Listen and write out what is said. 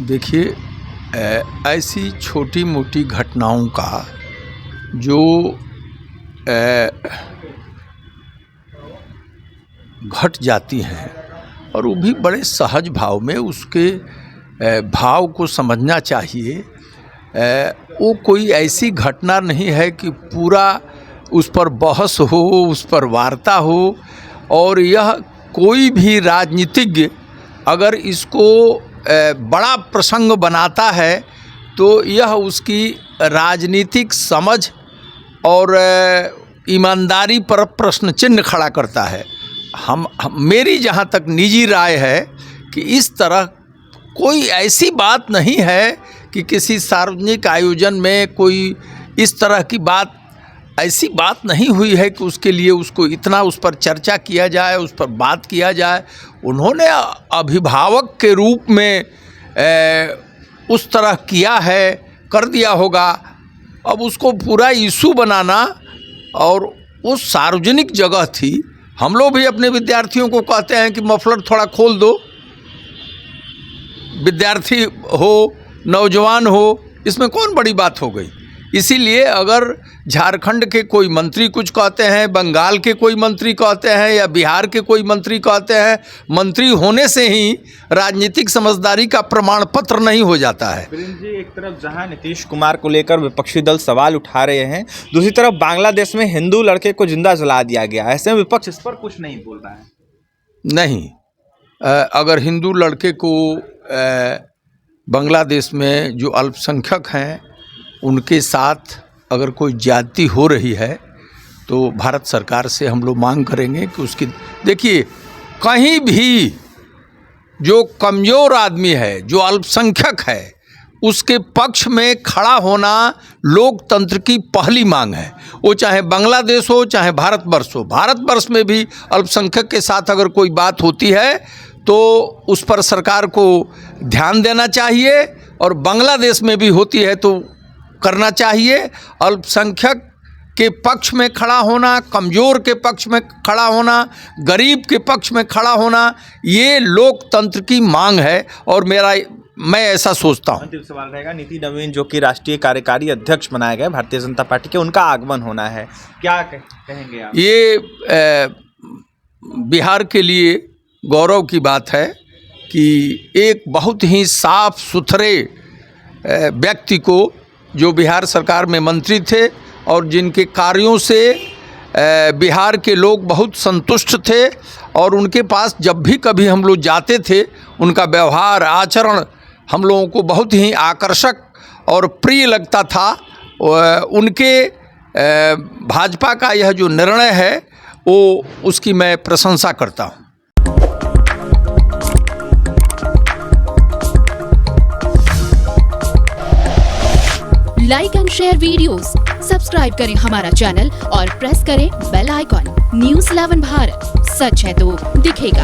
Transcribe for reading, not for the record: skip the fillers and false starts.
देखिए, ऐसी छोटी मोटी घटनाओं का जो घट जाती हैं और वो भी बड़े सहज भाव में, उसके भाव को समझना चाहिए। वो कोई ऐसी घटना नहीं है कि पूरा उस पर बहस हो, उस पर वार्ता हो। और यह कोई भी राजनीतिज्ञ अगर इसको बड़ा प्रसंग बनाता है तो यह उसकी राजनीतिक समझ और ईमानदारी पर प्रश्न चिन्ह खड़ा करता है। मेरी जहाँ तक निजी राय है कि इस तरह कोई ऐसी बात नहीं है कि किसी सार्वजनिक आयोजन में कोई इस तरह की बात, ऐसी बात नहीं हुई है कि उसके लिए उसको इतना उस पर चर्चा किया जाए, उस पर बात किया जाए। उन्होंने अभिभावक के रूप में उस तरह किया है, कर दिया होगा। अब उसको पूरा इशू बनाना, और वो सार्वजनिक जगह थी। हम लोग भी अपने विद्यार्थियों को कहते हैं कि मफलर थोड़ा खोल दो, विद्यार्थी हो, नौजवान हो, इसमें कौन बड़ी बात हो गई। इसीलिए अगर झारखंड के कोई मंत्री कुछ कहते हैं, बंगाल के कोई मंत्री कहते हैं या बिहार के कोई मंत्री कहते हैं, मंत्री होने से ही राजनीतिक समझदारी का प्रमाण पत्र नहीं हो जाता है। जी, एक तरफ जहां नीतीश कुमार को लेकर विपक्षी दल सवाल उठा रहे हैं, दूसरी तरफ बांग्लादेश में हिंदू लड़के को जिंदा जला दिया गया। ऐसे में विपक्ष इस पर कुछ नहीं बोल रहा है। नहीं, अगर हिंदू लड़के को बांग्लादेश में जो अल्पसंख्यक हैं उनके साथ अगर कोई ज्यादती हो रही है तो भारत सरकार से हम लोग मांग करेंगे कि उसकी, देखिए, कहीं भी जो कमज़ोर आदमी है, जो अल्पसंख्यक है, उसके पक्ष में खड़ा होना लोकतंत्र की पहली मांग है। वो चाहे बांग्लादेश हो, चाहे भारतवर्ष हो। भारतवर्ष में भी अल्पसंख्यक के साथ अगर कोई बात होती है तो उस पर सरकार को ध्यान देना चाहिए, और बांग्लादेश में भी होती है तो करना चाहिए। अल्पसंख्यक के पक्ष में खड़ा होना, कमज़ोर के पक्ष में खड़ा होना, गरीब के पक्ष में खड़ा होना, ये लोकतंत्र की मांग है, और मैं ऐसा सोचता हूँ। अंतिम सवाल रहेगा, नीति नवीन जो कि राष्ट्रीय कार्यकारी अध्यक्ष बनाए गए भारतीय जनता पार्टी के, उनका आगमन होना है, क्या कहेंगे आप? ये बिहार के लिए गौरव की बात है कि एक बहुत ही साफ सुथरे व्यक्ति को, जो बिहार सरकार में मंत्री थे और जिनके कार्यों से बिहार के लोग बहुत संतुष्ट थे, और उनके पास जब भी कभी हम लोग जाते थे उनका व्यवहार, आचरण हम लोगों को बहुत ही आकर्षक और प्रिय लगता था। उनके भाजपा का यह जो निर्णय है वो, उसकी मैं प्रशंसा करता हूँ। Like and share videos, subscribe करें हमारा चैनल और प्रेस करें बेल आइकॉन। News 11 भारत, सच है तो दिखेगा।